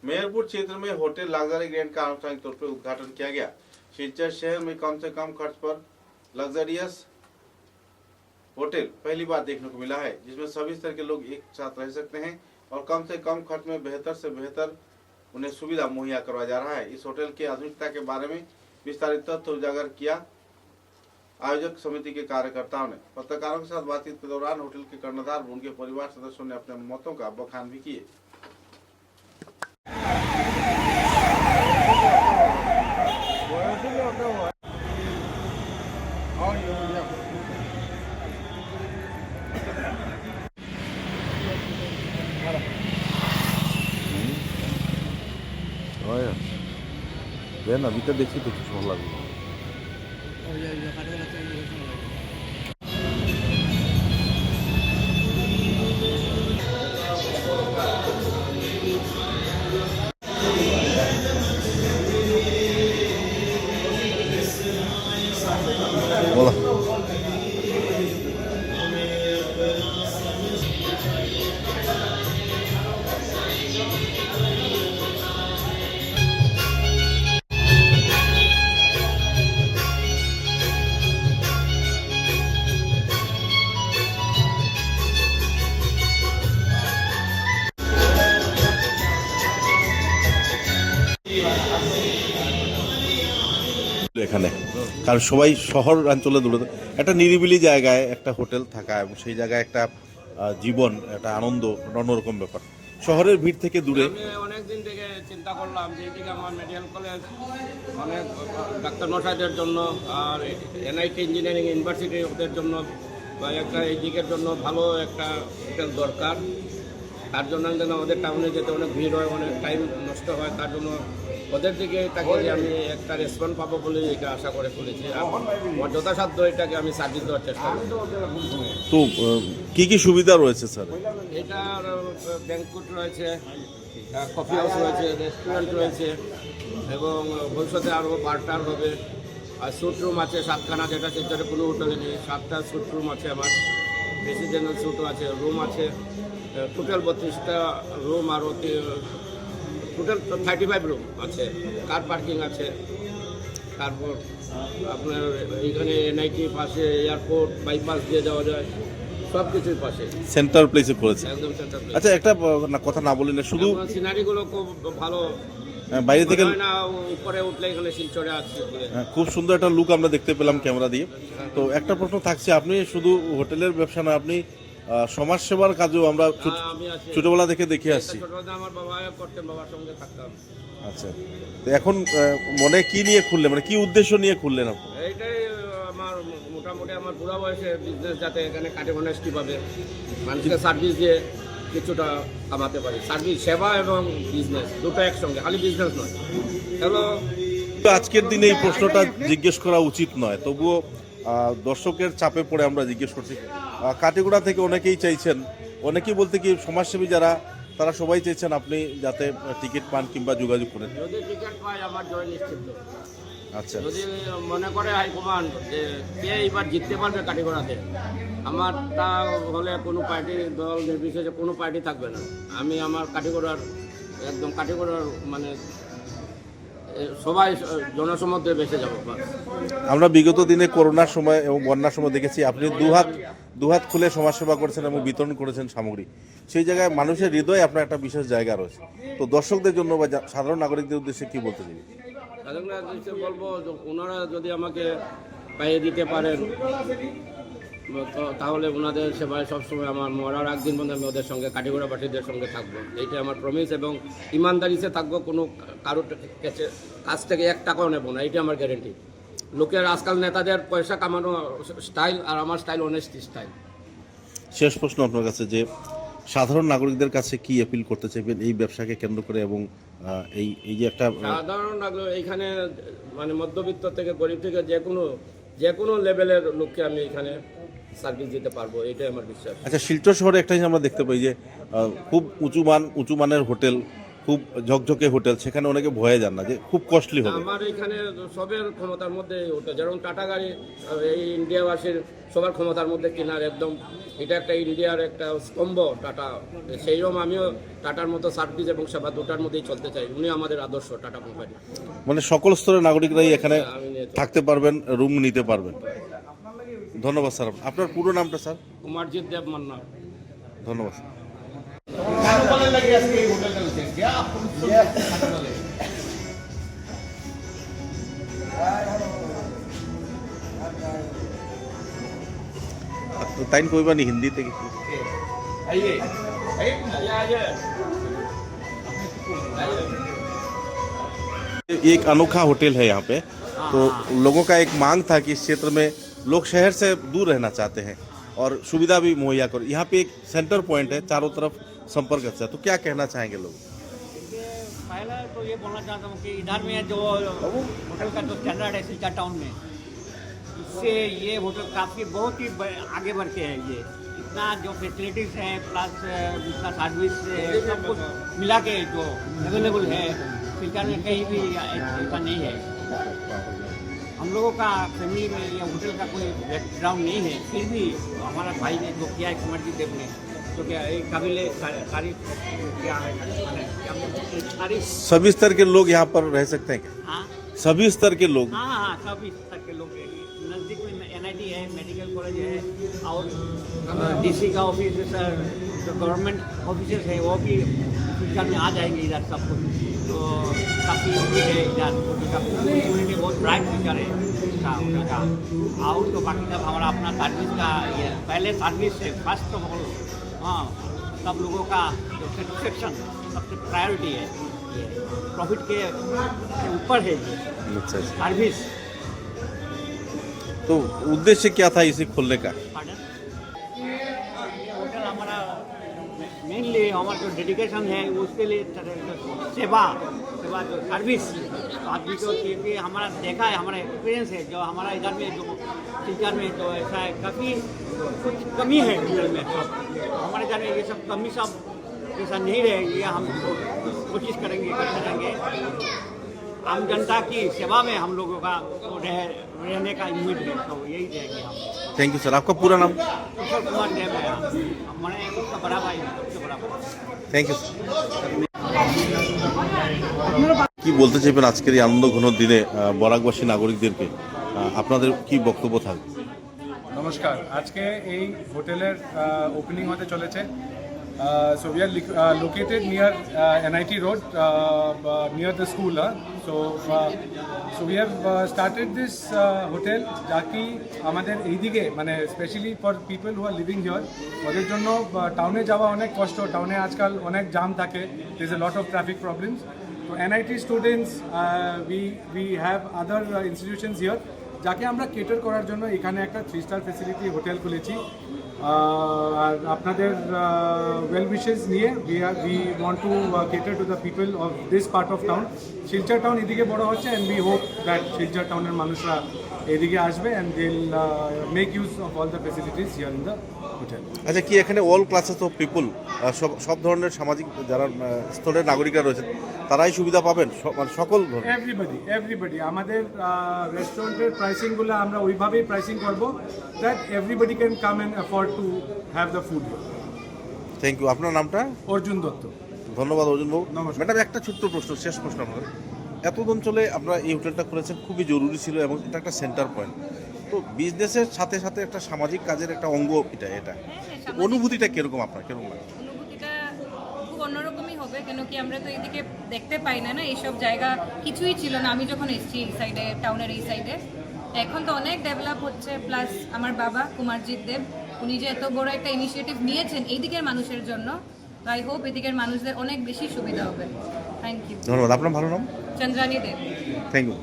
मेहरपुर क्षेत्र में hotel luxury grand का आनुষ্ঠাनिक तौर पर उद्घाटन किया गया। सिलचर शहर में कम से कम खर्च पर लग्जरियस होटल पहली बार देखने को मिला है, जिसमें सभी स्तर के लोग एक साथ रह सकते हैं और कम से कम खर्च में बेहतर से बेहतर उन्हें सुविधा मुहैया करवाया जा रहा है। इस होटल की आधुनिकता के बारे में विस्तारित तथ्य उजागर किया आयोजक समिति के कार्यकर्ताओं ने। पत्रकारों के साथ बातचीत के दौरान होटल के कर्णधार व उनके परिवार सदस्यों ने अपने मतों का बखान भी किए। না ভিতরে দেখি তো কিছু ভালো লাগবে। বলো এখানে কারণ সবাই শহর অঞ্চলে দূরে একটা নিরিবিলি জায়গায় একটা হোটেল থাকা এবং সেই জায়গায় একটা জীবন একটা আনন্দ অন্যরকম ব্যাপার শহরের ভিড় থেকে দূরে। অনেকদিন থেকে চিন্তা করলাম যে এদিকে আমার মেডিকেল কলেজ অনেক ডাক্তার মশাইদের জন্য আর এনআইটি ইঞ্জিনিয়ারিং ইউনিভার্সিটি ওদের জন্য বা একটা এই দিকের জন্য ভালো একটা হোটেল দরকার। তার জন্য আমাদের টাউনে যেতে অনেক ভিড় হয়, অনেক টাইম নষ্ট হয়, তার জন্য ওদের দিকে তাকিয়ে আমি একটা রেসপন্স পাবো বলে এটা আশা করে খুলেছি। আমার যথাসাধ্য এটাকে আমি সার্ভিস দেওয়ার চেষ্টা করি। তো কি কি সুবিধা রয়েছে স্যার? এটার ব্যাংকুয়েট রয়েছে, কফি হাউস রয়েছে, রেস্টুরেন্ট রয়েছে এবং ভবিষ্যতে আরও বারটার হবে। আর স্যুট রুম আছে 7খানা, যেটা শিলচরে কোনো হোটেলে নেই। 7টা স্যুট রুম আছে, আমার প্রেসিডেন্টাল স্যুটও আছে, রুম আছে টোটাল 32টা রুম, আর টোটাল 35 রুম আছে। কার পার্কিং আছে। তারপর আপনার এইখানে এনআইটি পাশে, এয়ারপোর্ট বাইপাস দিয়ে যাওয়া যায়, সব কিছুর পাশে সেন্টার প্লেসে করেছে একদম সেন্টার প্লেস। আচ্ছা একটা কথা না বলি না, শুধু সিনারিগুলো খুব ভালো, বাইরে থেকে না উপরে উঠলে এখানে শিলচরে আছে খুব সুন্দর একটা লুক আমরা দেখতে পেলাম ক্যামেরা দিয়ে। তো একটা প্রশ্ন থাকছে, আপনি শুধু হোটেলের ব্যবসা না, আপনি সমাজ সেবার কাজেও আমরা ছোটবেলা থেকে দেখে আসছি। আমার বাবা করতেন, বাবার সঙ্গে থাকতাম। আচ্ছা, তো এখন মনে কি নিয়ে খুললেন, মানে কি উদ্দেশ্য নিয়ে খুললেন আপনি? এইটাই আমার মোটামুটি আমার পুরো বয়সে বিজনেস, যাতে এখানে কাটে অনেস্টি পাবে, মানুষকে সার্ভিস দিয়ে কিছুটা কামাতে পারি। সার্ভিস, সেবা এবং বিজনেস দুটো একসঙ্গে, খালি বিজনেস নয়। হ্যালো, আজকের দিনে এই প্রশ্নটা জিজ্ঞেস করা উচিত নয়, তবুও দর্শকের চাপে পড়ে আমরা জিজ্ঞেস করছি। কাটিগড়া থেকে অনেকেই চাইছেন, অনেকেই বলতে কি সমাজসেবী যারা, তারা সবাই চাইছেন আপনি যাতে টিকিট পান কিংবা যোগাযোগ করেন। যদি টিকিট পাই আমার জয় নিশ্চিত। আচ্ছা, যদি মনে করে হাইকমান্ড যে কে এবার জিততে পারবে কাটিগড়াতে, আমারটা হলে কোনো পার্টি দল নির্বিশেষে কোনো পার্টি থাকবে না। আমি আমার কাটিগড়ার একদম কাটিগড়ার মানে সবাই জনসমুদ্রে বেঁচে যাবো। আমরা বিগত দিনে করোনার সময় এবং বন্যার সময় দেখেছি আপনি দুহাত খুলে সমাজসেবা করেছেন এবং বিতরণ করেছেন সামগ্রী। সেই জায়গায় মানুষের হৃদয়ে আপনার একটা বিশেষ জায়গা রয়েছে। তো দর্শকদের জন্য বা সাধারণ নাগরিকদের উদ্দেশ্যে কি বলতে চাই? সাধারণ নাগরিকদের বলবো, ওনারা যদি আমাকে পাইয়ে দিতে পারেন তাহলে ওনাদের সেবায় সবসময় আমার মরার একদিন পর্যন্ত আমি ওদের সঙ্গে, কাটিগড়াবাসীদের সঙ্গে থাকবো। এইটা আমার প্রমিস, এবং ইমানদারিতে থাকবো। কোনো কারোর কাছ থেকে 1 টাকাও নেবো না, এইটা আমার গ্যারেন্টি। লোকের আজকাল নেতাদের পয়সা কামানো স্টাইল, আর আমার স্টাইল অনেস্টি স্টাইল। শেষ প্রশ্ন আপনার কাছে, যে সাধারণ নাগরিকদের কাছে কি অ্যাপিল করতে চাইবেন এই ব্যবসাকে কেন্দ্র করে, এবং এই যে একটা সাধারণ নাগরিক এইখানে মানে মধ্যবিত্ত থেকে গরিব থেকে যে কোনো লেভেলের লোককে আমি এখানে সার্ভিস দিতে পারবো, এটাই আমার বিশ্বাস। আচ্ছা, শিলচর শহরে একটা জিনিস আমরা দেখতে পাই যে খুব উঁচু মানের হোটেল, খুব ঝকঝকে হোটেল, সেখানে অনেকে ভয়ে যান না যে খুব কস্টলি হবে? আমার এখানে সবের ক্ষমতার মধ্যে ওটা, যেমন টাটা গাড়ি এই ইন্ডিয়াবাসীর সবার ক্ষমতার মধ্যে কেনার একদম, এটা একটা ইন্ডিয়ার একটা স্তম্ভ টাটা। সেইরকম আমিও টাটার মতো সার্ভিস এবং সেবা দুটার মধ্যেই চলতে চাই। উনি আমাদের আদর্শ, টাটা কোম্পানি। মানে সকল স্তরের নাগরিকরাই এখানে আমি নিয়ে- থাকতে পারবেন, রুম নিতে পারবেন। ধন্যবাদ স্যার। আপনার পুরো নামটা স্যার? কুমারজিৎ দেব মান্না। ধন্যবাদ স্যার। तो टाइम कोई बात नहीं, हिंदी तक ये एक अनोखा होटल है यहाँ पे। तो लोगों का एक मांग था कि इस क्षेत्र में लोग शहर से दूर रहना चाहते हैं और सुविधा भी मुहैया कर। यहाँ पे एक सेंटर पॉइंट है, चारों तरफ संपर्क अच्छा है। तो क्या कहना चाहेंगे लोग? पहला तो ये बोलना चाहता हूँ कि इधर में जो होटल का जो स्टैंडर्ड है सिलचर टाउन में, इससे ये होटल काफ़ी बहुत ही आगे बढ़ के है। ये इतना जो फैसिलिटीज़ हैं प्लस इसका सर्विस सब कुछ मिला के जो अवेलेबल है सिलचर में कहीं भी ऐसा नहीं है। हम लोगों का फैमिली में या होटल का कोई बैकग्राउंड नहीं है, फिर भी हमारा भाई ने जो किया है कुमारजीत देव ने, जो क्या एक काबिल तारीफ क्या है, तारीफ। सभी स्तर के लोग यहाँ पर रह सकते हैं क्या? हाँ सभी स्तर के लोग? हाँ हाँ, सभी स्तर के लोग रहेंगे। नज़दीक में NIT है, मेडिकल कॉलेज है, और DC का ऑफिस है सर, जो गवर्नमेंट ऑफिसर्स है वो भी फ्यूचर में आ जाएंगे इधर सब कुछ। तो काफ़ी है इधर का कम्युनिटी, बहुत ब्राइट फ्यूचर है इसका होटल का। और तो बाकी सब हमारा अपना सर्विस का ये पहले सर्विस है फर्स्ट ऑफ ऑल। हाँ, सब लोगों का जो सेटिस्फेक्शन सबसे प्रायोरिटी है, प्रॉफिट के ऊपर है ये अच्छा अच्छा। सर्विस। तो उद्देश्य क्या था इसे खोलने का? ये होटल हमारा मेनली हमारा जो डेडिकेशन है उसके लिए सेवा सेवा जो सर्विस आदमी को, क्योंकि हमारा देखा है, हमारा एक्सपीरियंस है, जो हमारा इधर में जो टीचर में जो ऐसा है काफ़ी कुछ कमी है होटल में। सब हमारे इधर में ये सब कमी सब ऐसा नहीं रहेगी। हम कोशिश करेंगे, करते रहेंगे। आम जनता की सेवा में हम लोगों का रहने का उम्मीद है, तो यही रहेंगे हम। Thank you sir. आपका पूरा नाम? किशोर कुमार देव है। हमारे उसका बड़ा भाई है, सबसे बड़ा भाई। থ্যাংক ইউ কি বলতে চাইবেন আজকের এই আনন্দ ঘন দিনে বরাকবাসী নাগরিকদেরকে? আপনাদের কি বক্তব্য থাকবে? নমস্কার। আজকে এই হোটেলের ওপেনিং হতে চলেছে। So we are located near NIT Road, near the school. So we have started this hotel যাকি আমাদের এইদিকে মানে specially for people who are living here, ওদের জন্য টাউনে যাওয়া অনেক কষ্ট। টাউনে আজকাল অনেক জাম থাকে, there is a lot of traffic problems. So NIT students, we have other institutions here যাকে আমরা কেটার করার জন্য এখানে একটা 3-star ফ্যাসিলিটি হোটেল খুলেছি। আর আপনাদের ওয়েল উইশেস নিয়ে we want to cater to the people of this part of town. Silchar town এদিকে বড় হচ্ছে, and we hope that Silchar টাউনের মানুষরা এদিকে আসবে and they'll make use of all the facilities here in the hotel. আচ্ছা, কি এখানে অল ক্লাসেস অফ পিপল, সব ধরনের সামাজিক যারা স্তরের নাগরিকরা রয়েছেন তারাই সুবিধা পাবেন? মানে সকল ধরনের? এভরিবডি। আমাদের রেস্টুরেন্টের প্রাইসিংগুলো আমরা ওইভাবেই প্রাইসিং করব that everybody can come and afford to have the food. Thank you. আপনার নামটা? অর্জুন দত্ত। ধন্যবাদ অর্জুন বাবু। নমস্কার। ম্যাডাম, একটা ছোট্ট প্রশ্ন, শেষ প্রশ্ন আপনাদের। এত অঞ্চলে আপনারা এই হোটেলটা খুলেছেন, খুবই জরুরি ছিল এবং এটা একটা সেন্টার পয়েন্ট। তো বিজনেসের সাথে সাথে একটা সামাজিক কাজের একটা অঙ্গ এটা অনুভূতিটা কিরকম আপনার, কিরকম লাগে? অনুভূতিটা খুব অন্যরকমই হবে, কেন কি আমরা তো এদিকে দেখতে পাই না এইসব জায়গা কিছুই ছিল না আমি যখন এসেছি এই সাইডে, টাউনের এই সাইডে। এখন তো অনেক ডেভেলপ হচ্ছে, প্লাস আমার বাবা কুমারজিৎ দেব উনি যে এত বড় একটা ইনিশিয়েটিভ নিয়েছেন এই দিকের মানুষের জন্য, আই হোপ এদিকের মানুষদের অনেক বেশি সুবিধা হবে। Thank you. ধন্যবাদ। আপনার ভালো নাম? চন্দ্রানী দেব। Thank you.